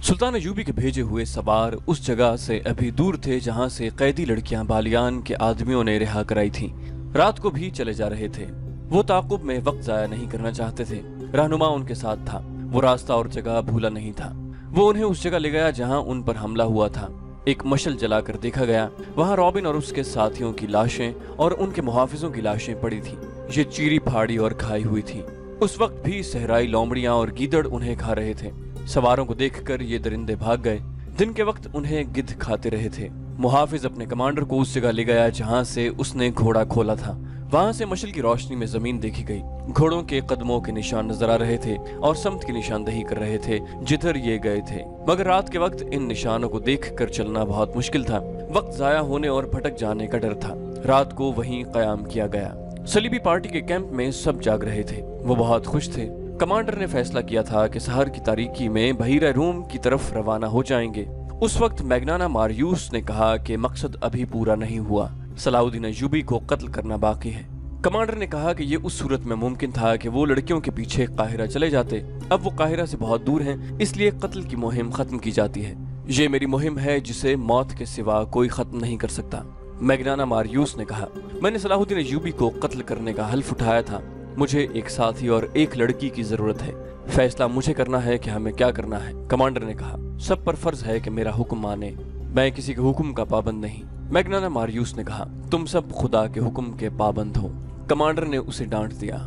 सुल्तान अयूबी के भेजे हुए सवार उस जगह से अभी दूर थे जहां से कैदी लड़कियां बालियान के आदमियों ने रिहा कराई थीं। रात को भी चले जा रहे थे। वो ताक़ुब में वक्त जाया नहीं करना चाहते थे। रहनुमा उनके साथ था। वो रास्ता और जगह भूला नहीं था। वो उन्हें उस जगह ले गया जहां उन पर हमला हुआ था। एक मशल जलाकर देखा गया। वहां रॉबिन और उसके साथियों की लाशें और उनके मुहाफिजों की लाशें पड़ी थी। ये चीरी फाड़ी और खाई हुई थी। उस वक्त भी सहराई लोमड़ियां और गीदड़ उन्हें खा रहे थे। सवारों को देखकर ये दरिंदे भाग गए। दिन के वक्त उन्हें गिद्ध खाते रहे थे। मुहाफिज अपने कमांडर को उस जगह ले गया जहां से उसने घोड़ा खोला था। वहां से मशल की रोशनी में जमीन देखी गई। घोड़ों के कदमों के निशान नजर आ रहे थे और समत की निशानदही कर रहे थे जिधर ये गए थे। मगर रात के वक्त इन निशानों को देखकर चलना बहुत मुश्किल था। वक्त जाया होने और भटक जाने का डर था। रात को वहीं कयाम किया गया। सलीबी पार्टी के कैंप में सब जाग रहे थे। वो बहुत खुश थे। कमांडर ने फैसला किया था कि सहर की तारीकी में बहीरा रूम की तरफ रवाना हो जाएंगे। उस वक्त मैग्नाना मारियूस ने कहा कि मकसद अभी पूरा नहीं हुआ। सलाहुद्दीन अयूबी को कत्ल करना बाकी है। कमांडर ने कहा कि ये उस सूरत में मुमकिन था कि वो लड़कियों के पीछे काहिरा चले जाते। अब वो काहिरा से बहुत दूर हैं, इसलिए कत्ल की मुहिम खत्म की जाती है। ये मेरी मुहिम है जिसे मौत के सिवा कोई खत्म नहीं कर सकता। मैग्नाना मारियूस ने कहा, मैंने सलाहुद्दीन अयूबी को कत्ल करने का हल्फ उठाया था। मुझे एक साथी और एक लड़की की जरूरत है। फैसला मुझे करना है कि हमें क्या करना है। कमांडर ने कहा, सब पर फर्ज है कि मेरा हुक्म माने। मैं किसी के हुक्म का पाबंद नहीं। मैग्नाना मारियूस ने कहा, तुम सब खुदा के हुक्म के पाबंद हो। कमांडर ने उसे डांट दिया।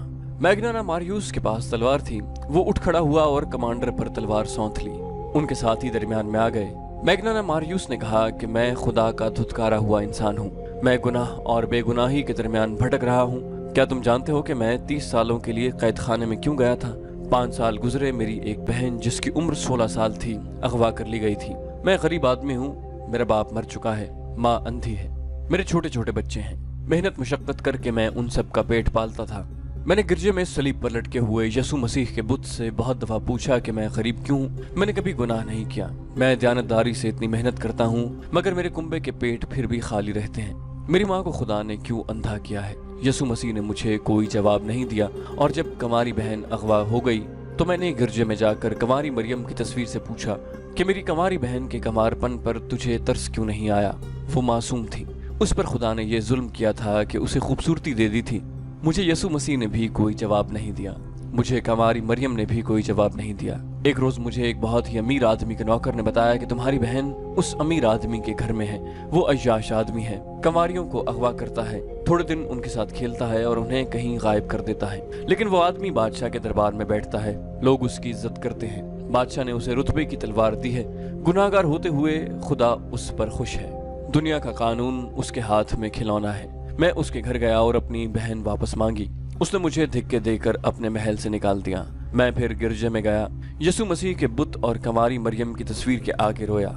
मैग्नाना मारियूस के पास तलवार थी। वो उठ खड़ा हुआ और कमांडर पर तलवार सौंध ली। उनके साथी दरमियान में आ गए। मैग्नाना मारियूस ने कहा कि मैं खुदा का धुतकारा हुआ इंसान हूँ। मैं गुनाह और बेगुनाही के दरमियान भटक रहा हूँ। क्या तुम जानते हो कि मैं 30 सालों के लिए कैद खाने में क्यों गया था? 5 साल गुजरे, मेरी एक बहन जिसकी उम्र 16 साल थी अगवा कर ली गई थी। मैं गरीब आदमी हूँ। मेरा बाप मर चुका है। माँ अंधी है। मेरे छोटे छोटे बच्चे हैं। मेहनत मुशक्कत करके मैं उन सब का पेट पालता था। मैंने गिरजे में सलीब पर लटके हुए यसु मसीह के बुत से बहुत दफा पूछा कि मैं गरीब क्यों हूँ। मैंने कभी गुनाह नहीं किया। मैं दयानतदारी से इतनी मेहनत करता हूँ मगर मेरे कुंबे के पेट फिर भी खाली रहते हैं। मेरी माँ को खुदा ने क्यों अंधा किया है? यसु मसीह ने मुझे कोई जवाब नहीं दिया। और जब कंवारी बहन अगवा हो गई तो मैंने गिरजे में जाकर कंवारी मरियम की तस्वीर से पूछा कि मेरी कंवारी बहन के कंवारपन पर तुझे तरस क्यों नहीं आया? वो मासूम थी। उस पर खुदा ने यह जुल्म किया था कि उसे खूबसूरती दे दी थी। मुझे यसु मसीह ने भी कोई जवाब नहीं दिया। मुझे कंवारी मरियम ने भी कोई जवाब नहीं दिया। एक रोज मुझे एक बहुत ही अमीर आदमी के नौकर ने बताया कि तुम्हारी बहन उस अमीर आदमी के घर में है। वो अय्याश आदमी है, कंवारियों को अगवा करता है, थोड़े दिन उनके साथ खेलता है और उन्हें कहीं गायब कर देता है। लेकिन वो आदमी बादशाह के दरबार में बैठता है। लोग उसकी इज्जत करते हैं। बादशाह ने उसे रुतबे की तलवार दी है। गुनाहगार होते हुए खुदा उस पर खुश है। दुनिया का कानून उसके हाथ में खिलौना है। मैं उसके घर गया और अपनी बहन वापस मांगी। उसने मुझे धिक्के देकर अपने महल से निकाल दिया। मैं फिर गिरजे में गया। यसु मसीह के बुत और कंवारी मरियम की तस्वीर के आगे रोया।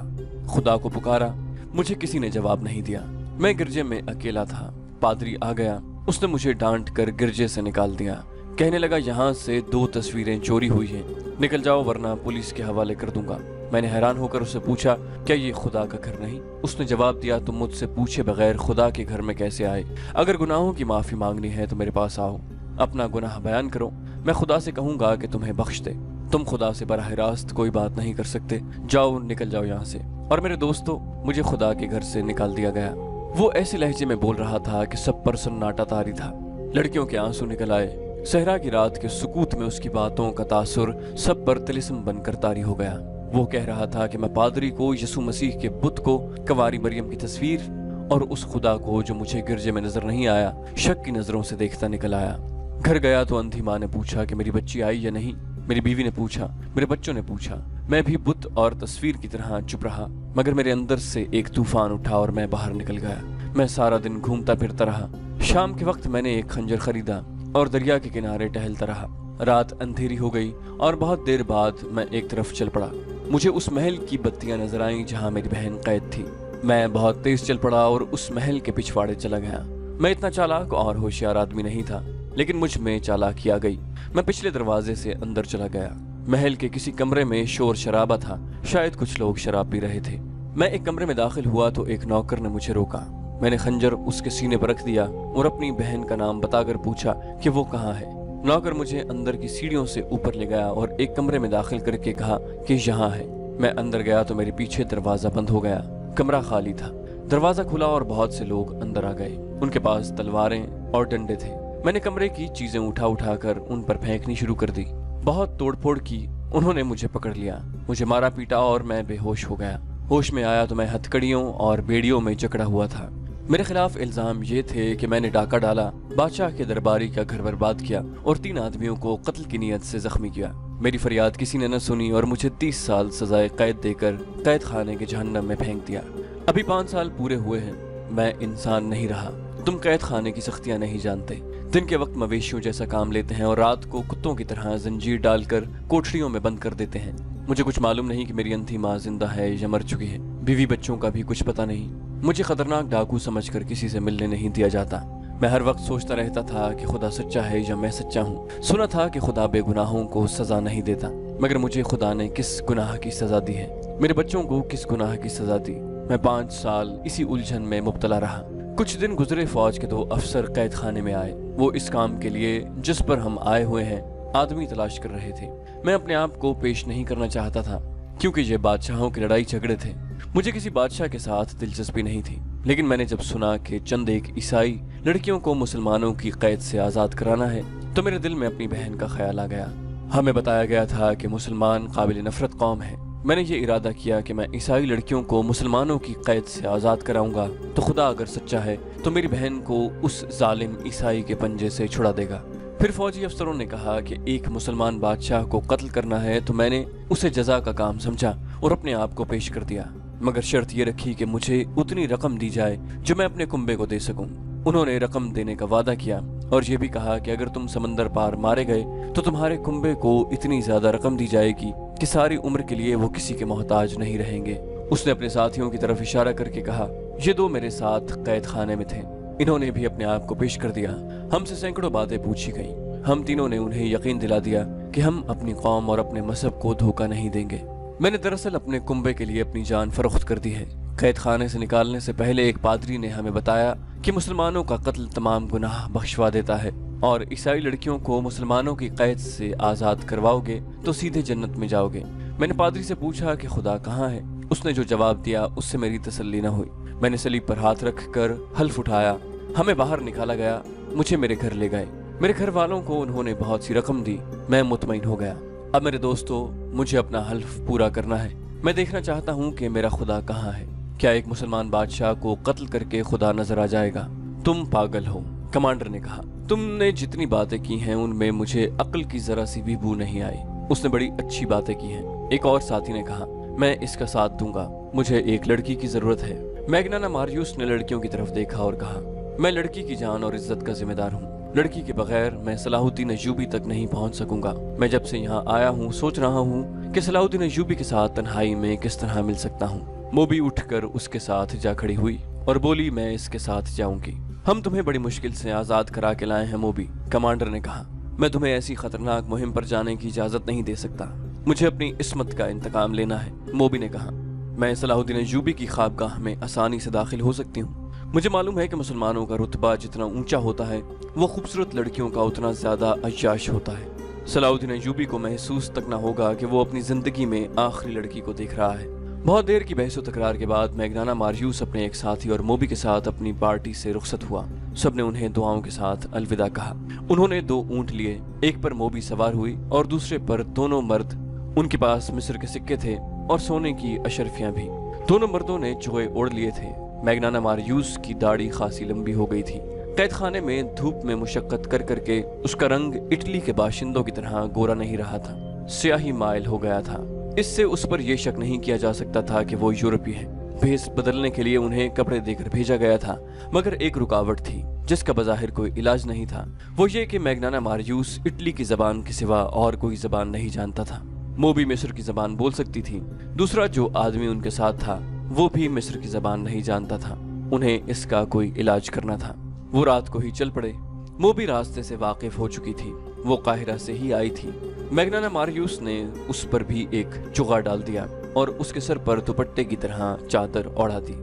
खुदा को पुकारा। मुझे किसी ने जवाब नहीं दिया। मैं गिरजे में अकेला था। पादरी आ गया। उसने मुझे डांट कर गिरजे से निकाल दिया। कहने लगा, यहाँ से 2 तस्वीरें चोरी हुई हैं, निकल जाओ वरना पुलिस के हवाले कर दूंगा। मैंने हैरान होकर उससे पूछा, क्या ये खुदा का घर नहीं? उसने जवाब दिया, तुम मुझसे पूछे बगैर खुदा के घर में कैसे आए? अगर गुनाहों की माफी मांगनी है तो मेरे पास आओ, अपना गुनाह बयान करो। मैं खुदा से कहूंगा कि तुम्हें बख्श दे। तुम खुदा से बराह रास्त कोई बात नहीं कर सकते। जाओ, निकल जाओ यहाँ से। और मेरे दोस्तों, मुझे खुदा के घर से निकाल दिया गया। वो ऐसे लहजे में बोल रहा था कि सब पर सन्नाटा तारी था। लड़कियों के आंसू निकल आए। सहरा की रात के सुकूत में उसकी बातों का तासुर सब पर तिलिस्म बनकर तारी हो गया। वो कह रहा था कि मैं पादरी को, यसु मसीह के बुत को, कंवारी मरियम की तस्वीर और उस खुदा को जो मुझे गिरजे में नजर नहीं आया, शक की नजरों से देखता निकल आया। घर गया तो अंधी माँ ने पूछा कि मेरी बच्ची आई या नहीं। मेरी बीवी ने पूछा, मेरे बच्चों ने पूछा। मैं भी बुत और तस्वीर की तरह चुप रहा। मगर मेरे अंदर से एक तूफान उठा और मैं बाहर निकल गया। मैं सारा दिन घूमता फिरता रहा। शाम के वक्त मैंने एक खंजर खरीदा और दरिया के किनारे टहलता रहा। रात अंधेरी हो गई और बहुत देर बाद मैं एक तरफ चल पड़ा। मुझे उस महल की बत्तियां नजर आईं जहां मेरी बहन कैद थी। मैं बहुत तेज चल पड़ा और उस महल के पिछवाड़े चला गया। मैं इतना चालाक और होशियार आदमी नहीं था, लेकिन मुझ में चालाकी आ गई। मैं पिछले दरवाजे से अंदर चला गया। महल के किसी कमरे में शोर शराबा था। शायद कुछ लोग शराब पी रहे थे। मैं एक कमरे में दाखिल हुआ तो एक नौकर ने मुझे रोका। मैंने खंजर उसके सीने पर रख दिया और अपनी बहन का नाम बताकर पूछा कि वो कहाँ है। नौकर मुझे अंदर की सीढ़ियों से ऊपर ले गया और एक कमरे में दाखिल करके कहा कि यहाँ है। मैं अंदर गया तो मेरे पीछे दरवाजा बंद हो गया। कमरा खाली था। दरवाजा खुला और बहुत से लोग अंदर आ गए। उनके पास तलवारें और डंडे थे। मैंने कमरे की चीजें उठा कर उन पर फेंकनी शुरू कर दी। बहुत तोड़फोड़ की। उन्होंने मुझे पकड़ लिया, मुझे मारा पीटा और मैं बेहोश हो गया। होश में आया तो मैं हथकड़ियों और बेड़ियों में जकड़ा हुआ था। मेरे खिलाफ इल्जाम ये थे कि मैंने डाका डाला, बादशाह के दरबारी का घर बर्बाद किया और 3 आदमियों को कत्ल की नीयत से जख्मी किया। मेरी फरियाद किसी ने न सुनी और मुझे 30 साल सजाए कैद देकर कैद खाने के जहन्नम में फेंक दिया। अभी 5 साल पूरे हुए हैं। मैं इंसान नहीं रहा। तुम कैद खाने की सख्तियां नहीं जानते। दिन के वक्त मवेशियों जैसा काम लेते हैं और रात को कुत्तों की तरह जंजीर डालकर कोठरियों में बंद कर देते हैं। मुझे कुछ मालूम नहीं कि मेरी अंधी माँ जिंदा है या मर चुकी है। बीवी बच्चों का भी कुछ पता नहीं। मुझे खतरनाक डाकू समझकर किसी से मिलने नहीं दिया जाता। मैं हर वक्त सोचता रहता था कि खुदा सच्चा है या मैं सच्चा हूँ। सुना था कि खुदा बेगुनाहों को सजा नहीं देता, मगर मुझे खुदा ने किस गुनाह की सजा दी है? मेरे बच्चों को किस गुनाह की सजा दी? मैं 5 साल इसी उलझन में मुब्तला रहा। कुछ दिन गुजरे, फौज के 2 अफसर कैद खाने में आए। वो इस काम के लिए जिस पर हम आए हुए हैं आदमी तलाश कर रहे थे। मैं अपने आप को पेश नहीं करना चाहता था क्योंकि ये बादशाहों की लड़ाई झगड़े थे। मुझे किसी बादशाह के साथ दिलचस्पी नहीं थी, लेकिन मैंने जब सुना कि चंद एक ईसाई लड़कियों को मुसलमानों की कैद से आज़ाद कराना है तो मेरे दिल में अपनी बहन का ख्याल आ गया। हमें बताया गया था कि मुसलमान काबिल नफरत कौम है। मैंने ये इरादा किया कि मैं ईसाई लड़कियों को मुसलमानों की कैद से आज़ाद कराऊंगा तो खुदा अगर सच्चा है तो मेरी बहन को उस जालिम ईसाई के पंजे से छुड़ा देगा। फिर फौजी अफसरों ने कहा कि एक मुसलमान बादशाह को कत्ल करना है तो मैंने उसे जजा का काम समझा और अपने आप को पेश कर दिया, मगर शर्त ये रखी कि मुझे उतनी रकम दी जाए जो मैं अपने कुंबे को दे सकूं। उन्होंने रकम देने का वादा किया और ये भी कहा कि अगर तुम समंदर पार मारे गए तो तुम्हारे कुंबे को इतनी ज्यादा रकम दी जाएगी कि सारी उम्र के लिए वो किसी के मोहताज नहीं रहेंगे। उसने अपने साथियों की तरफ इशारा करके कहा, ये 2 मेरे साथ कैद खाने में थे। इन्होंने भी अपने आप को पेश कर दिया। हमसे सैकड़ों बातें पूछी गईं। हम तीनों ने उन्हें यकीन दिला दिया कि हम अपनी कौम और अपने मजहब को धोखा नहीं देंगे। मैंने दरअसल अपने कुंबे के लिए अपनी जान फरोख्त कर दी है। कैद खाने से निकालने से पहले एक पादरी ने हमें बताया कि मुसलमानों का कत्ल तमाम गुनाह बख्शवा देता है और ईसाई लड़कियों को मुसलमानों की कैद से आज़ाद करवाओगे तो सीधे जन्नत में जाओगे। मैंने पादरी से पूछा कि खुदा कहाँ है। उसने जो जवाब दिया उससे मेरी तसल्ली न हुई। मैंने सलीब पर हाथ रख कर हल्फ उठाया। हमें बाहर निकाला गया। मुझे मेरे घर ले गए। मेरे घर वालों को उन्होंने बहुत सी रकम दी। मैं मुतमईन हो गया। अब मेरे दोस्तों, मुझे अपना हल्फ पूरा करना है। मैं देखना चाहता हूँ कि मेरा खुदा कहाँ है। क्या एक मुसलमान बादशाह को कत्ल करके खुदा नजर आ जाएगा? तुम पागल हो, कमांडर ने कहा। तुमने जितनी बातें की हैं उनमें मुझे अक्ल की जरा सी भी बू नहीं आई। उसने बड़ी अच्छी बातें की हैं। एक और साथी ने कहा, मैं इसका साथ दूंगा। मुझे एक लड़की की जरूरत है। मैग्नाना मारियूस ने लड़कियों की तरफ देखा और कहा, मैं लड़की की जान और इज्जत का जिम्मेदार हूँ। लड़की के बगैर मैं सलाहुद्दीन अय्यूबी तक नहीं पहुँच सकूंगा। मैं जब से यहाँ आया हूँ सोच रहा हूँ कि सलाहुद्दीन अय्यूबी के साथ तन्हाई में किस तरह मिल सकता हूँ। मोबी उठकर उसके साथ जा खड़ी हुई और बोली, मैं इसके साथ जाऊंगी। हम तुम्हें बड़ी मुश्किल से आजाद करा के लाए हैं मोबी, कमांडर ने कहा। मैं तुम्हें ऐसी खतरनाक मुहिम पर जाने की इजाजत नहीं दे सकता। मुझे अपनी इस्मत का इंतकाम लेना है, मोबी ने कहा। मैं सलाहुद्दीन अय्यूबी की ख्वाबगाह में आसानी से दाखिल हो सकती हूँ। मुझे मालूम है कि मुसलमानों का रुतबा जितना ऊंचा होता है वो खूबसूरत लड़कियों का उतना ज्यादा अय्याश होता है। सलाहुद्दीन अय्यूबी को महसूस तक न होगा कि वो अपनी जिंदगी में आखिरी लड़की को देख रहा है। बहुत देर की बहस तकरार के बाद मैग्नाना मारियूस अपने एक साथी और मोबी के साथ अपनी पार्टी से रुखसत हुआ। सबने उन्हें दुआओं के साथ अलविदा कहा। उन्होंने 2 ऊंट लिए। एक पर मोबी सवार हुई और दूसरे पर दोनों मर्द। उनके पास मिस्र के सिक्के थे और सोने की अशरफियां भी। दोनों मर्दों ने चोगे ओढ़ लिए थे। मैग्नाना मारियूस की दाढ़ी खासी लंबी हो गई थी। कैद खाने में धूप में मुशक्कत कर करके उसका रंग इटली के बाशिंदों की तरह गोरा नहीं रहा था, स्याही माइल हो गया था। इससे उस पर यह शक नहीं किया जा सकता था कि वो यूरोपीय है। भेस बदलने के लिए उन्हें कपड़े देकर भेजा गया था, मगर एक रुकावट थी जिसका बज़ाहिर कोई इलाज नहीं था। वो ये कि मैग्नाना मारियूस इटली की जबान के सिवा और कोई जबान नहीं जानता था। मोबी मिस्र की जबान बोल सकती थी। दूसरा जो आदमी उनके साथ था वो भी मिस्र की जबान नहीं जानता था। उन्हें इसका कोई इलाज करना था। वो रात को ही चल पड़े। मोबी रास्ते से वाकिफ हो चुकी थी। वो काहिरा से ही आई थी। मैग्नाना मारियूस ने उस पर भी एक चुगा डाल दिया और उसके सर पर दुपट्टे की तरह चादर ओढ़ा दी।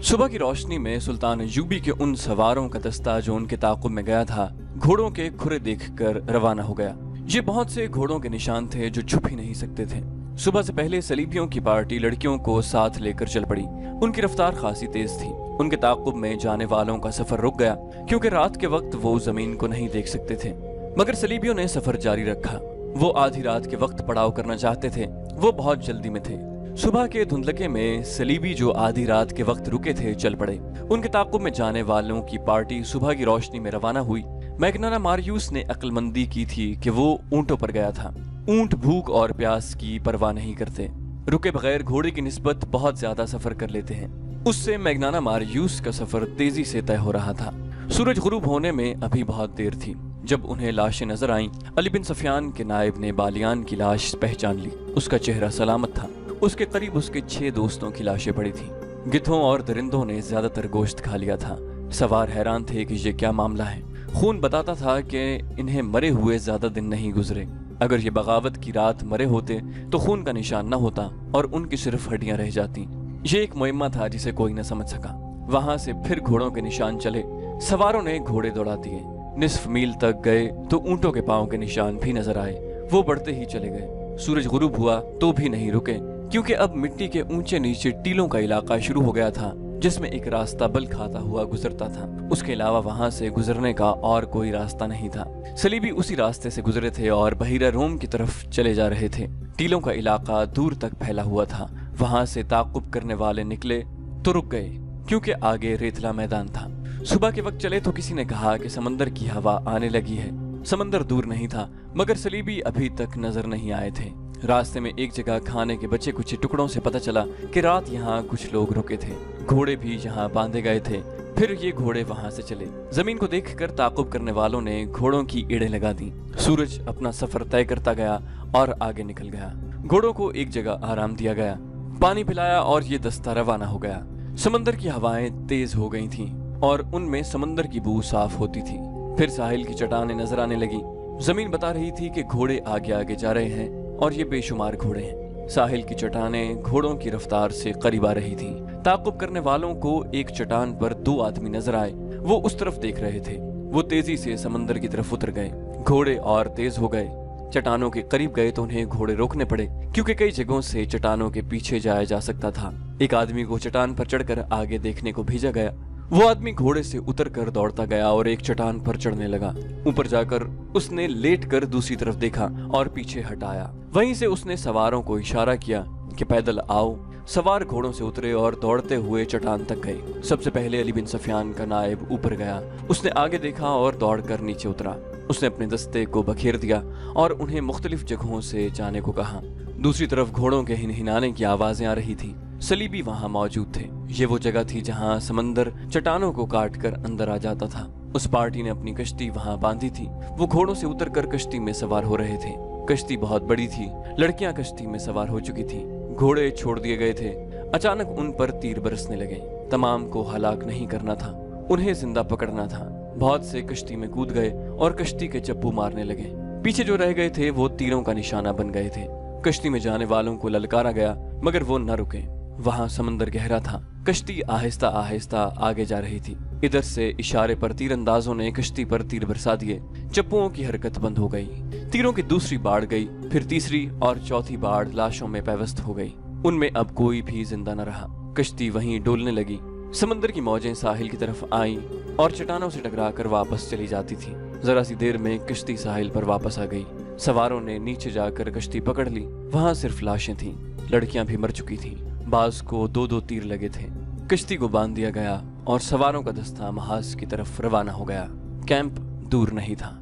सुबह की रोशनी में सुल्तान अय्यूबी के उन सवारों का दस्ता जो उनके ताक़ुब में गया था घोड़ों के खुरे देखकर रवाना हो गया। ये बहुत से घोड़ों के निशान थे जो छुप ही नहीं सकते थे। सुबह से पहले सलीबियों की पार्टी लड़कियों को साथ लेकर चल पड़ी। उनकी रफ्तार खासी तेज थी। उनके ताक़ुब में जाने वालों का सफर रुक गया क्योंकि रात के वक्त वो जमीन को नहीं देख सकते थे। मगर सलीबियों ने सफर जारी रखा। वो आधी रात के वक्त पड़ाव करना चाहते थे। वो बहुत जल्दी में थे। सुबह के धुंधलके में सलीबी जो आधी रात के वक्त रुके थे चल पड़े। उनके ताक़ुब में जाने वालों की पार्टी सुबह की रोशनी में रवाना हुई। मैग्नाना मारियूस ने अक्लमंदी की थी कि वो ऊंटों पर गया था। ऊंट भूख और प्यास की परवाह नहीं करते, रुके बगैर घोड़े की निस्बत बहुत ज्यादा सफर कर लेते हैं। उससे मैग्नाना मारियूस का सफर तेजी से तय हो रहा था। सूरज गुरूब होने में अभी बहुत देर थी। जब उन्हें लाशें नजर आईं, अली बिन सफियान के नायब ने बालियान की लाश पहचान ली। उसका चेहरा सलामत था। उसके करीब उसके 6 दोस्तों की लाशें पड़ी थी। गिद्धों और दरिंदों ने ज्यादातर गोश्त खा लिया था। सवार हैरान थे कि ये क्या मामला है। खून बताता था कि इन्हें मरे हुए ज्यादा दिन नहीं गुजरे। अगर ये बगावत की रात मरे होते तो खून का निशान न होता और उनकी सिर्फ हड्डियां रह जाती। ये एक मुहिम्मा था जिसे कोई न समझ सका। वहां से फिर घोड़ों के निशान चले। सवारों ने घोड़े दौड़ा दिए। निस्फ मील तक गए तो ऊंटों के पांव के निशान भी नजर आए। वो बढ़ते ही चले गए। सूरज गुरूब हुआ तो भी नहीं रुके क्योंकि अब मिट्टी के ऊंचे नीचे टीलों का इलाका शुरू हो गया था जिसमें एक रास्ता बल खाता हुआ गुजरता था। उसके अलावा वहां से गुजरने का और कोई रास्ता नहीं था। सलीबी उसी रास्ते से गुजरे थे और बहीरा रोम की तरफ चले जा रहे थे। टीलों का इलाका दूर तक फैला हुआ था। वहां से ताक़ुब करने वाले निकले तो रुक गए क्योंकि आगे रेतला मैदान था। सुबह के वक्त चले तो किसी ने कहा कि समंदर की हवा आने लगी है। समंदर दूर नहीं था मगर सलीबी अभी तक नजर नहीं आए थे। रास्ते में एक जगह खाने के बचे कुछ टुकड़ों से पता चला कि रात यहाँ कुछ लोग रुके थे। घोड़े भी यहाँ बांधे गए थे। फिर ये घोड़े वहां से चले। जमीन को देखकर ताक़ुब करने वालों ने घोड़ों की एड़ें लगा दी। सूरज अपना सफर तय करता गया और आगे निकल गया। घोड़ों को एक जगह आराम दिया गया, पानी पिलाया और ये दस्ता रवाना हो गया। समंदर की हवाएं तेज हो गई थीं और उनमें समंदर की बू साफ होती थी। फिर साहिल की चट्टानें नजर आने लगी। जमीन बता रही थी कि घोड़े आगे आगे जा रहे हैं और ये बेशुमार घोड़े हैं। साहिल की चट्टानें घोड़ों की रफ्तार से करीब आ रही थीं। ताक़ुब करने वालों को एक चट्टान पर 2 आदमी नजर आए। वो उस तरफ देख रहे थे। वो तेजी से समंदर की तरफ उतर गए। घोड़े और तेज हो गए। चट्टानों के करीब गए तो उन्हें घोड़े रोकने पड़े क्योंकि कई जगहों से चट्टानों के पीछे जाया जा सकता था। एक आदमी को चट्टान पर चढ़कर आगे देखने को भेजा गया। वो आदमी घोड़े से उतरकर दौड़ता गया और एक चट्टान पर चढ़ने लगा। ऊपर जाकर उसने लेटकर दूसरी तरफ देखा और पीछे हटाया। वहीं से उसने सवारों को इशारा किया कि पैदल आओ। सवार घोड़ों से उतरे और दौड़ते हुए चट्टान तक गए। सबसे पहले अली बिन सफियान का नायब ऊपर गया। उसने आगे देखा और दौड़कर नीचे उतरा। उसने अपने दस्ते को बखेर दिया और उन्हें मुख्तलिफ जगहों से जाने को कहा। दूसरी तरफ घोड़ों के हिनहिनाने की आवाजें आ रही थी। सलीबी वहां मौजूद थे। ये वो जगह थी जहां समंदर चट्टानों को काटकर अंदर आ जाता था। उस पार्टी ने अपनी कश्ती वहां बांधी थी। वो घोड़ों से उतरकर कश्ती में सवार हो रहे थे। कश्ती बहुत बड़ी थी। लड़कियां कश्ती में सवार हो चुकी थी। घोड़े छोड़ दिए गए थे। अचानक उन पर तीर बरसने लगे। तमाम को हलाक नहीं करना था, उन्हें जिंदा पकड़ना था। बहुत से कश्ती में कूद गए और कश्ती के चप्पू मारने लगे। पीछे जो रह गए थे वो तीरों का निशाना बन गए थे। कश्ती में जाने वालों को ललकारा गया मगर वो न रुके। वहां समंदर गहरा था। कश्ती आहिस्ता आहिस्ता आगे जा रही थी। इधर से इशारे पर तीरंदाजों ने कश्ती पर तीर बरसा दिए। चप्पुओं की हरकत बंद हो गई। तीरों की दूसरी बाढ़ गई, फिर तीसरी और चौथी बाढ़ लाशों में पैवस्त हो गई। उनमें अब कोई भी जिंदा न रहा। कश्ती वहीं डोलने लगी। समंदर की मौजें साहिल की तरफ आईं और चट्टानों से टकराकर वापस चली जाती थी। जरा सी देर में कश्ती साहिल पर वापस आ गई। सवारों ने नीचे जाकर कश्ती पकड़ ली। वहां सिर्फ लाशें थीं। लड़कियां भी मर चुकी थीं। बाज को 2-2 तीर लगे थे। कश्ती को बांध दिया गया और सवारों का दस्ता महाज की तरफ रवाना हो गया। कैंप दूर नहीं था।